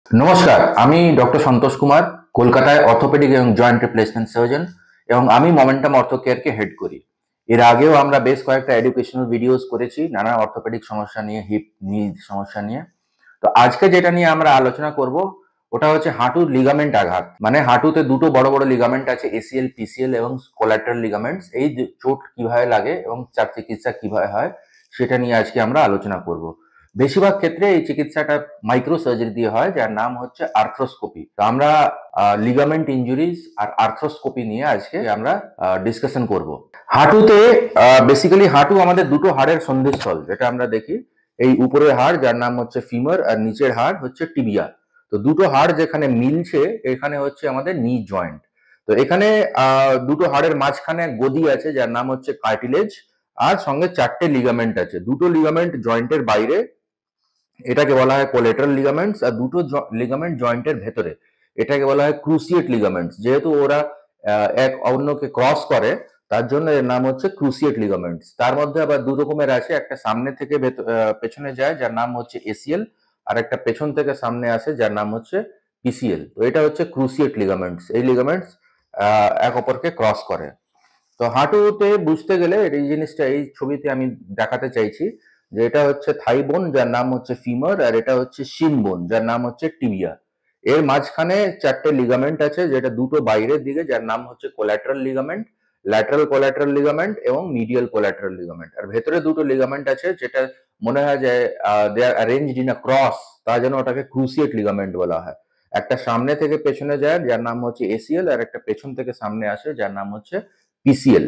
নমস্কার, আমি ডক্টর সন্তোষ কুমার, কলকাতায় অর্থোপেডিক এবং জয়েন্ট রিপ্লেসমেন্ট সার্জন এবং আমি মোমেন্টাম অর্থো কেয়ারকে হেড করি। এর আগেও আমরা বেশ কয়েকটা এডুকেশনাল ভিডিওস করেছি নানা অর্থোপেডিক সমস্যা নিয়ে, হিপ নি সমস্যা নিয়ে। তো আজকে যেটা নিয়ে আমরা আলোচনা করব ওটা হচ্ছে হাঁটুর লিগামেন্ট আঘাত। মানে হাঁটুতে দুটো বড় বড় লিগামেন্ট আছে, এসিএল, পিসিএল এবং কোলাটারাল লিগামেন্টস। এই চোট কিভাবে লাগে এবং তার চিকিৎসা কিভাবে হয় সেটা নিয়ে আজকে আমরা আলোচনা করব। বেশিরভাগ ক্ষেত্রে এই চিকিৎসাটা মাইক্রো সার্জারি দিয়ে হয়, যার নাম হচ্ছে আর্থ্রোস্কোপি। তো আমরা লিগামেন্ট ইনজুরিজ আর আর্থ্রোস্কোপি নিয়ে আজকে আমরা ডিসকাশন করব। হাঁটুতে বেসিক্যালি হাঁটু আমাদের দুটো হাড়ের সন্ধিস্থল, যেটা আমরা দেখি। এই উপরের হাড় যার নাম হচ্ছে ফিমার আর নিচের হাড় হচ্ছে টিবিয়া। তো দুটো হাড় যেখানে মিলছে এখানে হচ্ছে আমাদের নি জয়েন্ট। তো এখানে দুটো হাড়ের মাঝখানে গদি আছে যার নাম হচ্ছে কার্টিলেজ, আর সঙ্গে চারটে লিগামেন্ট আছে। দুটো লিগামেন্ট জয়েন্টের বাইরে, এটাকে বলা হয় কোলেটারাল লিগামেন্টস, আর দুটো লিগামেন্ট জয়েন্টের ভেতরে, এটাকে বলা হয় ক্রুসিয়েট লিগামেন্টস। যেহেতু ওরা এক অন্যকে ক্রস করে, তার জন্য এর নাম হচ্ছে ক্রুসিয়েট লিগামেন্টস। তার মধ্যে আবার দু রকমের আছে, একটা সামনে থেকে পেছনে যায় যার নাম হচ্ছে এসিএল, আর একটা পেছন থেকে সামনে আসে যার নাম হচ্ছে পিসিএল। তো এটা হচ্ছে ক্রুসিয়েট লিগামেন্টস। এই লিগামেন্টস এক অপরকে ক্রস করে। তো হাঁটুতে বুঝতে গেলে এই জিনিসটা এই ছবিতে আমি দেখাতে চাইছি যে এটা হচ্ছে থাই বোন যার নাম হচ্ছে ফিমার, আর এটা হচ্ছে শিন বোন যার নাম হচ্ছে টিবিয়া। এর মাঝখানে চারটে লিগামেন্ট আছে, যেটা দুটো বাইরের দিকে, যার নাম হচ্ছে collateral ligament, lateral collateral ligament এবং মিডিয়াল কোলাটারাল লিগামেন্ট। আর ভেতরে দুটো লিগামেন্ট আছে যেটা মনে হয় যে দে আর অ্যারেঞ্জড ইন আ ক্রস, তার জন্য ওটাকে ক্রুসিয়েট লিগামেন্ট বলা হয়। একটা সামনে থেকে পেছনে যায় যার নাম হচ্ছে এসিএল, আর একটা পেছন থেকে সামনে আসে যার নাম হচ্ছে পিসিএল।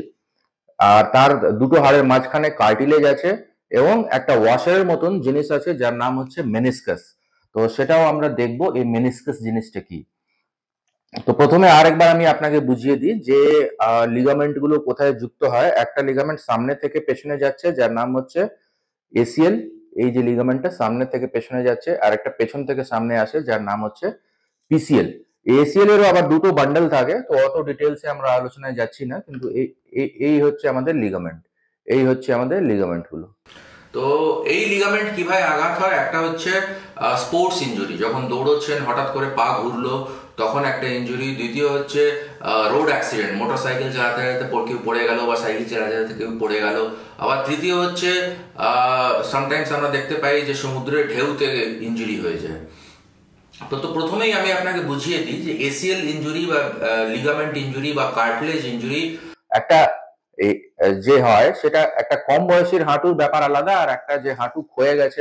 আর তার দুটো হাড়ের মাঝখানে কার্টিলেজ আছে এবং একটা ওয়াশারের মতন জিনিস আছে যার নাম হচ্ছে মেনিসকাস। তো সেটাও আমরা দেখব এই মেনিসকাস জিনিসটা কি। তো প্রথমে আরেকবার আমি আপনাকে বুঝিয়ে দিই যে লিগামেন্ট গুলো কোথায় যুক্ত হয়। একটা লিগামেন্ট সামনে থেকে পেছনে যাচ্ছে যার নাম হচ্ছে এসিএল, এই যে লিগামেন্টটা সামনে থেকে পেছনে যাচ্ছে, আর একটা পেছন থেকে সামনে আসে যার নাম হচ্ছে পিসিএল। এসিএল এরও আবার দুটো বান্ডেল থাকে, তো অত ডিটেলসে আমরা আলোচনায় যাচ্ছি না, কিন্তু এই হচ্ছে আমাদের লিগামেন্ট। এই হচ্ছে আমাদের লিগামেন্ট গুলো। তো এই লিগামেন্ট কিভাবে আঘাত হয়, একটা হচ্ছে স্পোর্টস ইনজুরি, যখন দৌড়চ্ছেন হঠাৎ করে পা ঘুরলো তখন একটা ইনজুরি। দ্বিতীয় হচ্ছে রোড অ্যাক্সিডেন্ট, মোটরসাইকেল চালাতে চালাতে কেউ পড়ে গেল বা সাইকেল চালাতে চালাতে কেউ পড়ে গেল। আবার তৃতীয় হচ্ছে সামটাইমস আমরা দেখতে পাই যে সমুদ্রের ঢেউতে ইনজুরি হয়ে যায়। তো প্রথমেই আমি আপনাকে বুঝিয়ে দিই যে এসিএল ইনজুরি বা লিগামেন্ট ইনজুরি বা কার্টিলেজ ইনজুরি একটা যে হয় সেটা একটা কম বয়সীর হাঁটুর ব্যাপার আলাদা, আর একটা যে হাঁটু ক্ষয়ে গেছে,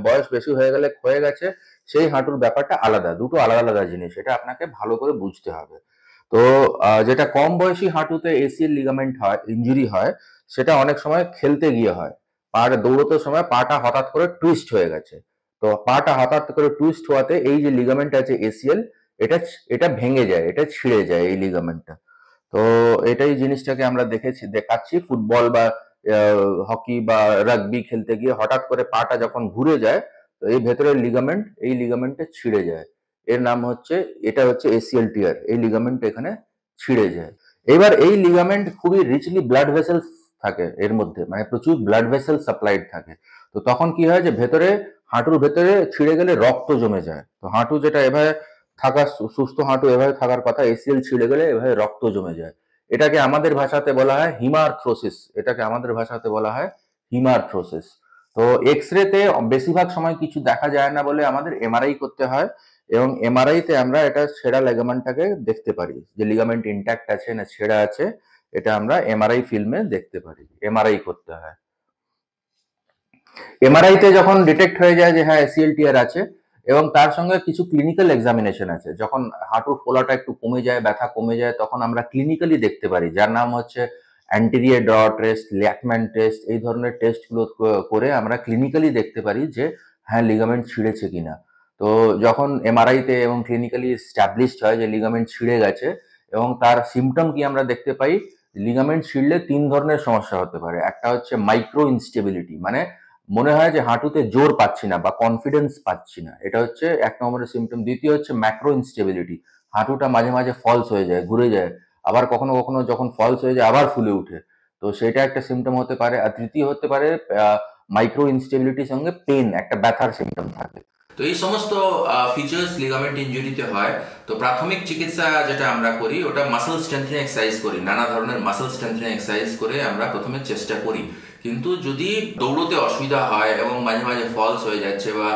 বয়স বেশি হয়ে গেলে ক্ষয়ে গেছে, সেই হাঁটুর ব্যাপারটা আলাদা। দুটো আলাদা আলাদা জিনিস, এটা আপনাকে ভালো করে বুঝতে হবে। তো যেটা কম বয়সী হাঁটুতে এসিএল লিগামেন্ট হয়, ইনজুরি হয়, সেটা অনেক সময় খেলতে গিয়ে হয়। দৌড়তে সময় পাটা হঠাৎ করে টুইস্ট হয়ে গেছে। তো পাটা হঠাৎ করে টুইস্ট হওয়াতে এই যে লিগামেন্ট আছে এসিএল, এটা এটা ভেঙে যায়, এটা ছিঁড়ে যায় এই লিগামেন্টটা। তো এটাই জিনিসটাকে আমরা দেখাচ্ছি ফুটবল বা হকি বা রাগবি খেলতে গিয়ে হঠাৎ করে পাটা যখন ঘুরে যায়, তো এই ভেতরের লিগামেন্ট, এই লিগামেন্টটা ছিঁড়ে যায়। এর নাম হচ্ছে, এটা হচ্ছে এসিএল টিয়ার। এই লিগামেন্ট এখানে ছিঁড়ে যায়। এবার এই লিগামেন্ট খুবই রিচলি ব্লাড ভেসেলস থাকে এর মধ্যে, মানে প্রচুর ব্লাড ভেসেল সাপ্লাইড থাকে। তো তখন কি হয় যে ভেতরে, হাঁটুর ভেতরে ছিঁড়ে গেলে রক্ত জমে যায়। তো হাঁটু যেটা এভাবে থাকা, সুস্থ হাঁটু এভাবে থাকার কথা, এসিএল ছিঁড়ে গেলে এভাবে রক্ত জমে যায়। এটাকে আমাদের ভাষাতে বলা হয় হিমার্থ্রোসিস। এটাকে আমাদের ভাষাতে বলা হয় হিমার্থ্রোসিস। তো এক্স রেতে বেশিরভাগ সময় কিছু দেখা যায় না বলে আমাদের এমআরআই করতে হয়, এবং এমআরআই তে আমরা এটা ছেঁড়া লিগামেন্টটাকে দেখতে পারি, যে লিগামেন্ট ইন্ট্যাক্ট আছে না ছেঁড়া আছে, এটা আমরা এমআরআই ফিল্মে দেখতে পারি। এমআরআই করতে হয়। এমআরআই তে যখন ডিটেক্ট হয়ে যায় যে হ্যাঁ এসিএল টিয়ার আছে, এবং তার সঙ্গে কিছু ক্লিনিক্যাল এক্সামিনেশন আছে, যখন হাঁটুর ফোলাটা একটু কমে যায়, ব্যথা কমে যায়, তখন আমরা ক্লিনিক্যালি দেখতে পারি, যার নাম হচ্ছে অ্যান্টেরিয়র ড্র টেস্ট, ল্যাকম্যান টেস্ট। এই ধরনের টেস্টগুলো করে আমরা ক্লিনিক্যালি দেখতে পারি যে হ্যাঁ লিগামেন্ট ছিঁড়েছে কিনা। তো যখন এমআরআইতে এবং ক্লিনিক্যালি স্ট্যাবলিশড হয় যে লিগামেন্ট ছিঁড়ে গেছে, এবং তার সিমটম কি আমরা দেখতে পাই, লিগামেন্ট ছিঁড়লে তিন ধরনের সমস্যা হতে পারে। একটা হচ্ছে মাইক্রো ইনস্টেবিলিটি, মানে মনে হয় যে হাঁটুতে জোর পাচ্ছি না বা কনফিডেন্স পাচ্ছি না, এটা হচ্ছে এক নম্বরের সিমটম। দ্বিতীয় হচ্ছে ম্যাক্রো ইনস্টেবিলিটি, হাঁটুটা মাঝে মাঝে ফলস হয়ে যায়, ঘুরে যায়, আবার কখনো কখনো যখন ফলস হয়ে যায় আবার ফুলে উঠে। তো সেটা একটা সিমটম হতে পারে। আর তৃতীয় হতে পারে মাইক্রো ইনস্টেবিলিটির সঙ্গে পেন, একটা ব্যথার সিমটম থাকে। তো এই সমস্ত ফিচার্স লিগামেন্ট ইনজুরিতে হয়। তো প্রাথমিক চিকিৎসা যেটা আমরা করি ওটা মাসল স্ট্রেংথেনিং এক্সারসাইজ করি, নানা ধরনের মাসল স্ট্রেংথেনিং এক্সারসাইজ করে আমরা প্রথমে চেষ্টা করি। কিন্তু যদি দৌড়তে অসুবিধা হয় এবং মাঝে মাঝে ফলস হয়ে যাচ্ছে বা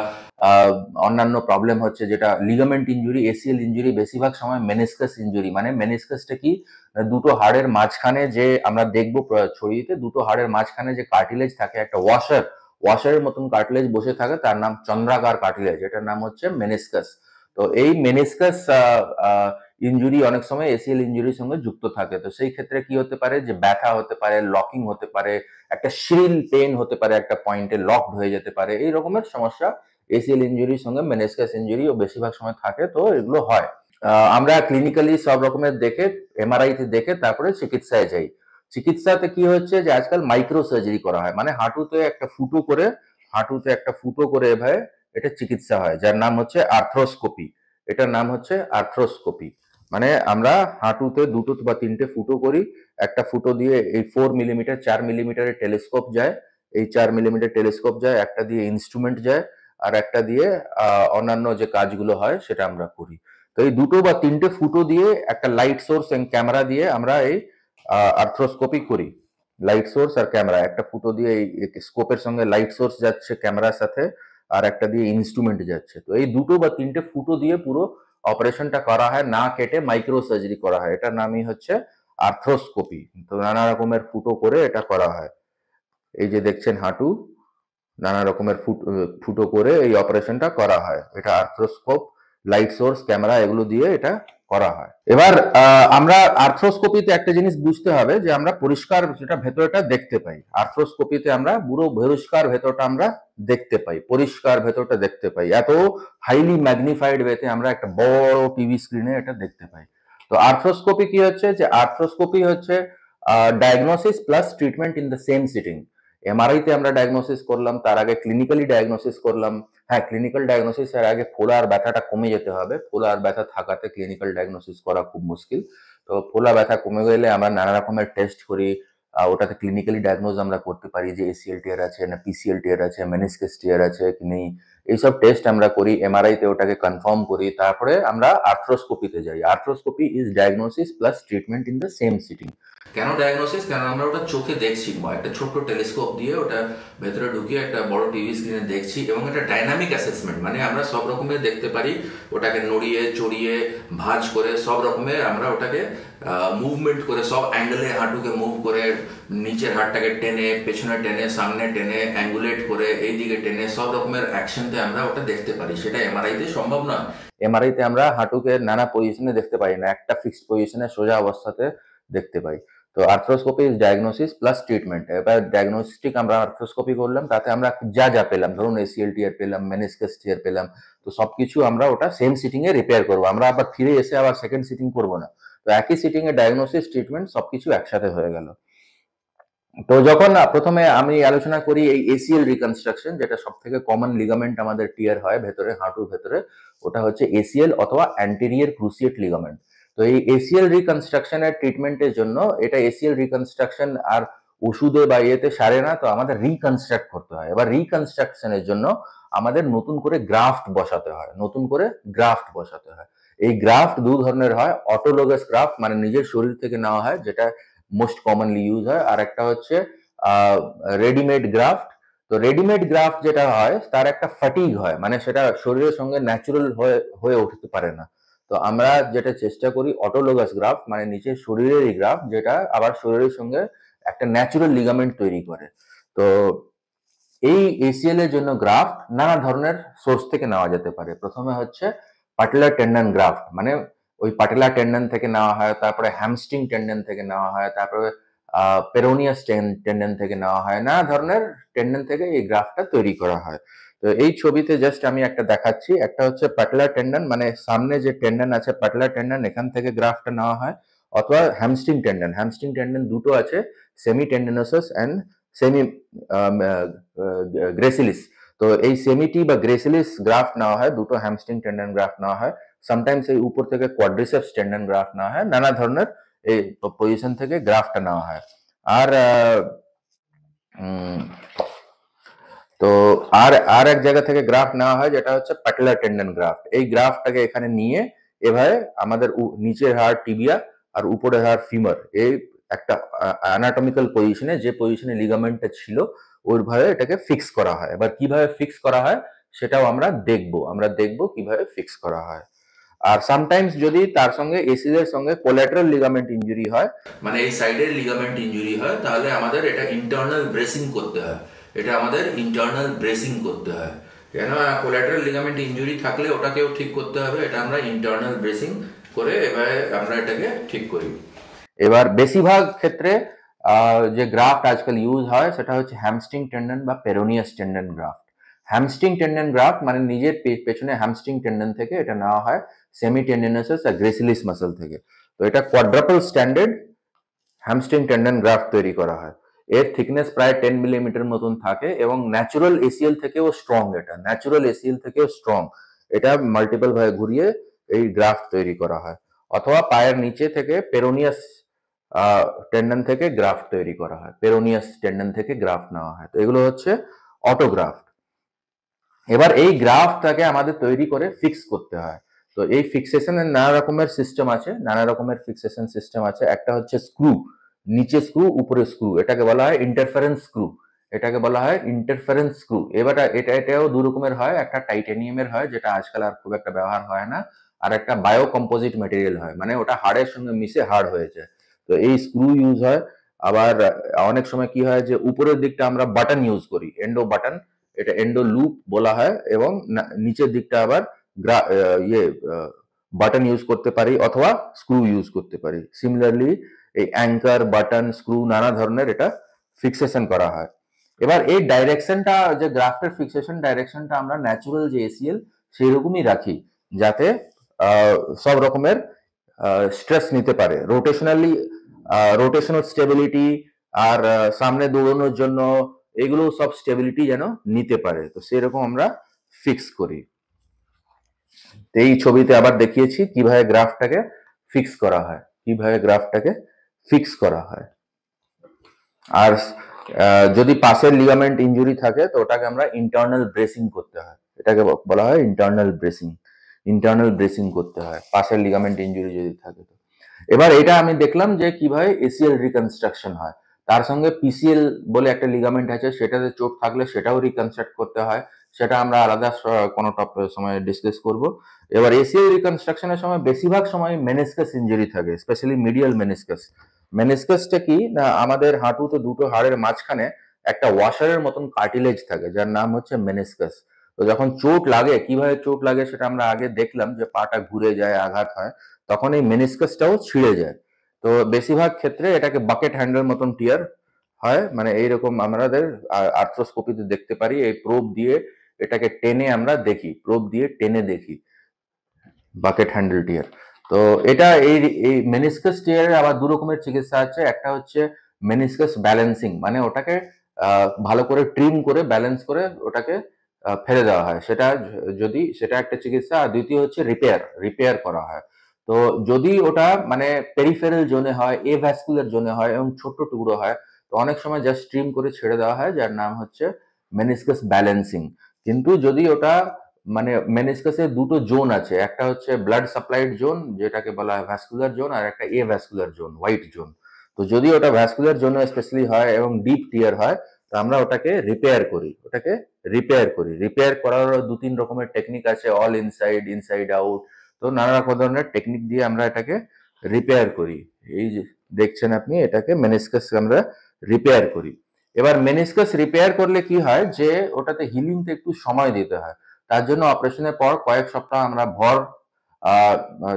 অন্যান্য প্রবলেম হচ্ছে, যেটা লিগামেন্ট ইনজুরি, এসিএল ইনজুরি বেশিরভাগ সময় মেনিসকাস ইনজুরি। মানে মেনিসকাসটা কি, দুটো হাড়ের মাঝখানে যে আমরা দেখবো ছড়িয়েতে, দুটো হাড়ের মাঝখানে যে কার্টিলেজ থাকে, একটা ওয়াশারের মতন কার্টিলেজ বসে থাকে, তার নাম চন্দ্রাকার কার্টিলেজ, এটার নাম হচ্ছে মেনিসকাস। তো এই মেনিসকাস ইনজুরি অনেক সময় এসিএল ইনজুরির সঙ্গে যুক্ত থাকে। তো সেই ক্ষেত্রে কি হতে পারে, যে ব্যথা হতে পারে, লকিং হতে পারে, একটা শ্রিল পেন হতে পারে, একটা পয়েন্টে লকড হয়ে যেতে পারে, এই রকমের সমস্যা এসিএল ইনজুরির সঙ্গে মেনিসকাস ইনজুরিও বেশিরভাগ সময় থাকে। তো এগুলো হয়, আমরা ক্লিনিক্যালি সব রকমের দেখে, এমআরআই তে দেখে তারপরে চিকিৎসায় যাই। চিকিৎসাতে কি হচ্ছে যে আজকাল মাইক্রো সার্জারি করা হয়, মানে হাঁটুতে একটা ফুটো করে এভাবে এটা চিকিৎসা হয়, যার নাম হচ্ছে আর্থ্রোস্কোপি। এটার নাম হচ্ছে আর্থ্রোস্কোপি। মানে আমরা হাঁটুতে দুটো বা তিনটে ফুটো করি, একটা ফুটো দিয়ে এই 4 মিলিমিটার 4 মিলিমিটারের টেলিস্কোপ যায়, এই 4 মিলিমিটার টেলিস্কোপ যায়, একটা দিয়ে ইনস্ট্রুমেন্ট যায়, আর একটা দিয়ে অন্যান্য যে কাজগুলো হয় সেটা আমরা করি। তো এই দুটো বা তিনটে ফুটো দিয়ে একটা লাইট সোর্স এবং ক্যামেরা দিয়ে আমরা এই আর্থ্রোস্কোপি করি। লাইট সোর্স আর ক্যামেরা, একটা ফুটো দিয়ে এই স্কোপের সঙ্গে লাইট সোর্স যাচ্ছে ক্যামেরার সাথে, আর একটা দিয়ে ইনস্ট্রুমেন্ট যাচ্ছে। তো এই দুটো বা তিনটে ফুটো দিয়ে পুরো অপারেশনটা করা হয়, না কেটে মাইক্রো সার্জারি করা হয়, এটার নামই হচ্ছে আর্থ্রোস্কোপি। তো নানা রকমের ফুটো করে এটা করা হয়। এই যে দেখছেন হাঁটু, নানা রকমের ফুটো করে এই অপারেশনটা করা হয়, এটা আর্থ্রোস্কোপ, লাইট সোর্স, ক্যামেরা এগুলো দিয়ে এটা করা হয়। এবার আমরা আর্থ্রোস্কোপিতে একটা জিনিস বুঝতে হবে, যে আমরা পরিষ্কার যেটা ভেতরটা দেখতে পাই, আর্থ্রোস্কোপিতে আমরা পুরো পরিষ্কার ভেতরটা আমরা দেখতে পাই, পরিষ্কার ভেতরটা দেখতে পাই, এত হাইলি ম্যাগনিফাইড ওয়েতে আমরা একটা বড় টিভি স্ক্রিনে এটা দেখতে পাই। তো আর্থ্রোস্কোপি কি হচ্ছে, যে আর্থ্রোস্কোপি হচ্ছে diagnosis plus treatment in the same sitting. MRI তে আমরা ডায়াগনোসিস করলাম, তার আগে ক্লিনিক্যালি ডায়াগনোসিস করলাম। হ্যাঁ, ক্লিনিক্যাল ডায়াগনোসিস এর আগে ফোলা আর ব্যথাটা কমে যেতে হবে, ফোলা আর ব্যথা থাকাতে ক্লিনিক্যাল ডায়াগনোসিস করা খুব মুশকিল। তো ফোলা ব্যথা কমে গেলে আমরা নানা রকমের টেস্ট করি, ওটাতে ক্লিনিক্যালি ডায়াগনোজ আমরা করতে পারি যে এসিএল টিয়ার আছে না পিসিএল টিয়ার আছে, মেনিসকাস টিয়ার আছে কি নেই, এইসব টেস্ট আমরা করি, এমআরআই তে ওটাকে কনফার্ম করি, তারপরে আমরা আর্থ্রোস্কোপিতে যাই। Arthroscopy is diagnosis plus treatment in the same sitting. কেন ডায়াগনোসিস? কারণ আমরা ওটা চোখে দেখছি, একটা ছোট্ট টেলিস্কোপ দিয়ে ওটা ভেতরে ঢুকিয়ে একটা বড় টিভি স্ক্রিনে দেখছি, এবং এটা ডাইনামিক অ্যাসেসমেন্ট, মানে আমরা সব রকমের দেখতে পারি, ওটাকে নড়িয়ে চড়িয়ে ভাঁজ করে সব রকমের আমরা ওটাকে মুভমেন্ট করে, সব অ্যাঙ্গেলে হাঁটুকে মুভ করে, নিচের হাতটাকে টেনে, পেছনে টেনে, সামনে টেনে, অ্যাঙ্গুলেট করে, এইদিকে টেনে, সব রকমের অ্যাকশনতে আমরা ওটা দেখতে পারি। সেটা এমআরআই তে সম্ভব নয়। এমআরআই তে আমরা হাঁটুকে নানা পজিশনে দেখতে পাই না, একটা ফিক্সড পজিশনে সোজা অবস্থাতে দেখতে পাই। তো arthroscopy is diagnosis plus treatment. এবার ডায়াগনস্টিক আমরা আর্থ্রোস্কোপি করলাম, তাতে আমরা যা যা পেলাম, ধরুন এসিএল টিয়ার পেলাম, মেনিসকাস টিয়ার পেলাম, তো সবকিছু আমরা ওটা সেম সিটিং এ রিপেয়ার করবো, আমরা আবার ফিরে এসে আবার সেকেন্ড সিটিং করবো না। তো একই সিটিং এ ডায়াগনোসিস, ট্রিটমেন্ট সবকিছু একসাথে হয়ে গেল। তো যখন প্রথমে আমি আলোচনা করি এই এসিএল রিকনস্ট্রাকশন, যেটা সব থেকে কমন লিগামেন্ট আমাদের টিয়ার হয় ভেতরে, হাঁটুর ভেতরে, ওটা হচ্ছে এসিএল অথবা অ্যান্টেরিয়র ক্রুসিয়েট লিগামেন্ট। তো এই এসিএল রিকনস্ট্রাকশনের ট্রিটমেন্টের জন্য, এটা এসিএল রিকনস্ট্রাকশন আর ওষুধে বা ইয়েতে সারে না, তো আমাদের রিকনস্ট্রাক্ট করতে হয়। এবার রিকনস্ট্রাকশনের জন্য আমাদের নতুন করে গ্রাফট বসাতে হয়, এই গ্রাফট দু ধরনের হয়, অটোলোগাস গ্রাফট মানে নিজের শরীর থেকে নেওয়া হয়, যেটা মোস্ট কমনলি ইউজ হয়, আর একটা হচ্ছে রেডিমেড গ্রাফট। তো রেডিমেড গ্রাফট যেটা হয় তার একটা ফাটিগ হয়, মানে সেটা শরীরের সঙ্গে ন্যাচুরাল হয়ে উঠতে পারে না। তো আমরা যেটা চেষ্টা করি অটোলোগাস গ্রাফট, মানে নিচের শরীরেরই গ্রাফট, যেটা আবার শরীরের সঙ্গে একটা ন্যাচুরাল লিগামেন্ট তৈরি করে। তো এই এসিএল এর জন্য গ্রাফট নানা ধরনের সোর্স থেকে নেওয়া যেতে পারে। প্রথমে হচ্ছে পাটেলার টেন্ডন গ্রাফট, মানে ওই পাটেলার টেন্ডন থেকে নেওয়া হয়, তারপরে হ্যামস্ট্রিং টেন্ডন থেকে নেওয়া হয়, তারপরে পেরোনিয়াস টেন্ডন থেকে নেওয়া হয়, নানা ধরনের টেন্ডন থেকে এই গ্রাফটটা তৈরি করা হয়। তো এই ছবিতে জাস্ট আমি একটা দেখাচ্ছি, একটা হচ্ছে পাটেলার টেন্ডন, মানে সামনে যে টেন্ডন আছে পাটেলার টেন্ডন, এখান থেকে গ্রাফটটা নেওয়া হয়, অথবা হ্যামস্ট্রিং টেন্ডন দুটো আছে, সেমি টেন্ডনোসাস অ্যান্ড সেমি গ্রেসিলিস। তো এই সেমিটি বা গ্রেসিলিস গ্রাফট নেওয়া হয়, দুটো হ্যামস্ট্রিং টেন্ডন গ্রাফট নেওয়া হয়, সামটাইমস এই উপর থেকে কোয়াড্রিসেপস টেন্ডন গ্রাফট নেওয়া হয়, নানা ধরনের এই পজিশন থেকে গ্রাফটটা নেওয়া হয়। আর তো আর আর এক জায়গা থেকে গ্রাফট নেওয়া হয় যেটা হচ্ছে প্যাটেলার টেন্ডন গ্রাফট। এই গ্রাফটটাকে এখানে নিয়ে এভাবে আমাদের নিচের হাড় টিবিয়া আর উপরের হাড় ফিমার, এই একটা অ্যানাটমিক্যাল পজিশনে, যে পজিশনে লিগামেন্টটা ছিল ওইভাবে এটাকে ফিক্স করা হয়। এবার কিভাবে ফিক্স করা হয় সেটাও আমরা দেখব কিভাবে ফিক্স করা হয়। আর সামটাইমস যদি তার সঙ্গে এসিল এর সঙ্গে কোল্যাটারাল লিগামেন্ট ইনজুরি হয়, মানে এই সাইডের লিগামেন্ট ইনজুরি হয়, তাহলে আমাদের এটা ইন্টারনাল ব্রেসিং করতে হয়। কেন কোল্যাটারাল লিগামেন্ট ইনজুরি থাকলে ওটাকেও ঠিক করতে হবে, এটা আমরা ইন্টারনাল ব্রেসিং করে এবারে আমরা এটাকে ঠিক করি। এবার বেশিরভাগ ক্ষেত্রে যে গ্রাফট আজকাল ইউজ হয় সেটা হচ্ছে হ্যামস্ট্রিং টেন্ডন বা peroneus tendon graft. Hamstring tendon graft মানে নিজের পেছনে হ্যামস্ট্রিং টেন্ডন থেকে এটা নেওয়া হয় সেমি টেন্ডিনোসাস আর গ্রেসিলিস মাসল থেকে। তো এটা quadruple standard hamstring tendon graft তৈরি করা হয়। এর থিকনেস প্রায় 10 মিলিমিটার মতন থাকে এবং ন্যাচুরাল এসিএল থেকেও স্ট্রং। এটা মাল্টিপল ভাবে ঘুরিয়ে এই গ্রাফট তৈরি করা হয়, অথবা পায়ের নিচে থেকে পেরোনিয়াস টেন্ডন থেকে গ্রাফট তৈরি করা হয়, পেরোনিয়াস টেন্ডন থেকে গ্রাফট নেওয়া হয়। তো এগুলো হচ্ছে অটোগ্রাফট। এবার এই গ্রাফটাকে আমাদের তৈরি করে ফিক্স করতে হয়। তো এই ফিক্সেশনের নানা রকমের ফিক্সেশন সিস্টেম আছে। একটা হচ্ছে স্ক্রু, নিচে স্ক্রু উপরে স্ক্রু, এটাকে বলা হয় ইন্টারফারেন্স স্ক্রু। এবার এটাও দু রকমের হয়, একটা টাইটেনিয়ামের হয় যেটা আজকাল আর খুব একটা ব্যবহার হয় না, আর একটা বায়ো কম্পোজিট ম্যাটেরিয়াল হয়, মানে ওটা হাড়ের সঙ্গে মিশে হাড় হয়েছে। তো এই স্ক্রু ইউজ হয়। আবার অনেক সময় কি হয় যে উপরের দিকটা আমরা বাটন ইউজ করি, এন্ডো বাটন, এটা এন্ডো লুপ বলা হয়, এবং নিচের দিকটা আবার বাটন ইউজ করতে পারি অথবা স্ক্রু ইউজ করতে পারি। সিমিলারলি এই অ্যাঙ্কার, বাটন, স্ক্রু নানা ধরনের এটা ফিক্সেশন করা হয়। এবার এই ডাইরেকশনটা, যে গ্রাফটের ফিক্সেশন ডাইরেকশনটা আমরা ন্যাচুরাল যে এসিএল সেই রকমই রাখি, যাতে সব রকমের স্ট্রেস নিতে পারে। রোটেশনাল স্টেবিলিটি আর সামনে দৌড়ানোর জন্য এগুলো সব স্টেবিলিটি যেন নিতে পারে, তো সেরকম আমরা ফিক্স করি। এই ছবিতে আবার দেখিয়েছি কিভাবে গ্রাফটাকে ফিক্স করা হয়। আর যদি পাশের লিগামেন্ট ইনজুরি থাকে তো ওটাকে আমরা ইন্টারনাল ব্রেসিং করতে হয়, এটাকে বলা হয় ইন্টারনাল ব্রেসিং করতে হয় পাশের লিগামেন্ট ইনজুরি যদি থাকে। তো এবার এটা আমি দেখলাম যে কিভাবে এসিএল রিকনস্ট্রাকশন হয়। তার সঙ্গে পিসিএল বলে একটা লিগামেন্ট আছে, সেটাতে চোট থাকলে সেটাও রিকনস্ট্রাক্ট করতে হয়, সেটা আমরা আলাদা কোনো সময় ডিসকাস করব। এবার এসিএল রিকনস্ট্রাকশনের সময় বেশিরভাগ সময় মেনিসকাস ইনজুরি থাকে, স্পেশালি মিডিয়াল মেনিসকাস। মেনিসকাসটা কি না, আমাদের হাঁটুতে দুটো হাড়ের মাঝখানে একটা ওয়াশারের মতন কার্টিলেজ থাকে যার নাম হচ্ছে মেনিসকাস। তো যখন চোট লাগে, কিভাবে চোট লাগে সেটা আমরা আগে দেখলাম, যে পাটা ঘুরে যায়, আঘাত হয়, তখন এই মেনিসকাসটাও ছিঁড়ে যায়। তো বেশিরভাগ ক্ষেত্রে এটাকে বাকেট হ্যান্ডেল মতন টিয়ার হয়, মানে এইরকম আমাদের আর্থ্রোস্কোপিতে দেখতে পারি। এই প্রোব দিয়ে এটাকে আমরা টেনে দেখি বাকেট হ্যান্ডেল টিয়ার। তো এটা এই মেনিসকাস টিয়ারের আবার দু রকমের চিকিৎসা আছে। একটা হচ্ছে মেনিসকাস ব্যালেন্সিং, মানে ওটাকে ভালো করে ট্রিম করে ব্যালেন্স করে ওটাকে ফেলে দেওয়া হয়, সেটা একটা চিকিৎসা। আর দ্বিতীয় হচ্ছে রিপেয়ার করা হয়। তো যদি ওটা মানে পেরিফেরাল জোনে হয়, এভাস্কুলার জোনে হয় এবং ছোট্ট টুকরো হয়, তো অনেক সময় জাস্ট ট্রিম করে ছেড়ে দেওয়া হয়, যার নাম হচ্ছে মেনিসকাস ব্যালেন্সিং। কিন্তু যদি ওটা মানে মেনিসকাসের দুটো জোন আছে, একটা হচ্ছে ব্লাড সাপ্লাইড জোন যেটাকে বলা হয় ভ্যাসকুলার জোন, আর একটা এ ভ্যাসকুলার জোন, হোয়াইট জোন। তো যদি ওটা ভ্যাসকুলার জোন স্পেশালি হয় এবং ডিপ টিয়ার হয়, তো আমরা ওটাকে রিপেয়ার করার দু তিন রকমের টেকনিক আছে, অল ইনসাইড আউট। তো নানা রকম ধরনের টেকনিক দিয়ে আমরা এটাকে রিপেয়ার করি। এই যে দেখছেন আপনি, এটাকে মেনিসকাস আমরা রিপেয়ার করি। এবার মেনিসকাস রিপেয়ার করলে কি হয় যে ওটাতে হিলিংতে একটু সময় দিতে হয়, তার জন্য অপারেশনের পর কয়েক সপ্তাহ আমরা ভর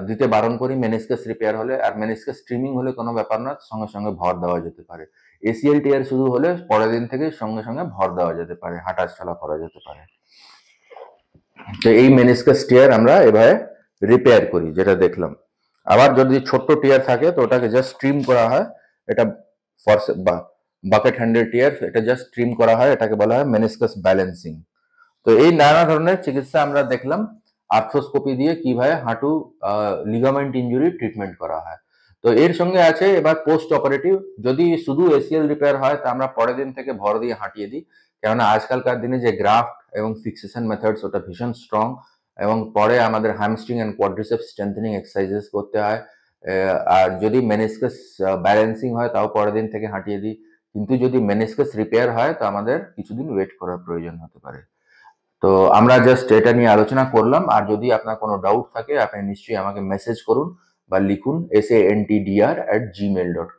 দিতে বারণ করি মেনিসকাস রিপেয়ার হলে। আর মেনিসকাস স্ট্রিমিং হলে কোনো ব্যাপার না, সঙ্গে সঙ্গে ভর দেওয়া যেতে পারে। এসিএল টিয়ার শুরু হলে পরের দিন থেকে সঙ্গে সঙ্গে ভর দেওয়া যেতে পারে, হাঁটাচলা করা যেতে পারে। তো এই মেনিসকাস টিয়ার আমরা এভাবে রিপেয়ার করি, যেটা দেখলাম। আবার যদি ছোট্ট টিয়ার থাকে তো ওটাকে জাস্ট স্ট্রিম করা হয়, এটা বাকেট হ্যান্ডেল টিয়ার, এটা জাস্ট স্ট্রিম করা হয়, এটাকে বলা হয় মেনিসকাস ব্যালেন্সিং। তো এই নানা ধরনের চিকিৎসা আমরা দেখলাম আর্থ্রোস্কোপি দিয়ে কিভাবে হাঁটু লিগামেন্ট ইনজুরি ট্রিটমেন্ট করা হয়। তো এর সঙ্গে আছে এবার পোস্ট অপারেটিভ। যদি শুধু এসিএল রিপেয়ার হয় তা আমরা পরের দিন থেকে ভর দিয়ে হাঁটিয়ে দিই, কেননা আজকালকার দিনে যে গ্রাফট এবং ফিক্সেশন মেথডস ওটা ভীষণ স্ট্রং, এবং পরে আমাদের hamstring and quadriceps strengthening exercises করতে হয়। আর যদি মেনিসকাস ব্যালেন্সিং হয় তাও পরের দিন থেকে হাঁটিয়ে দিই, কিন্তু যদি মেনিসকাস রিপেয়ার হয় তো আমাদের কিছুদিন ওয়েট করার প্রয়োজন হতে পারে। তো আমরা জাস্ট এটা নিয়ে আলোচনা করলাম। আর যদি আপনার কোনো ডাউট থাকে আপনি নিশ্চয়ই আমাকে মেসেজ করুন বা লিখুন santdr@gmail.com।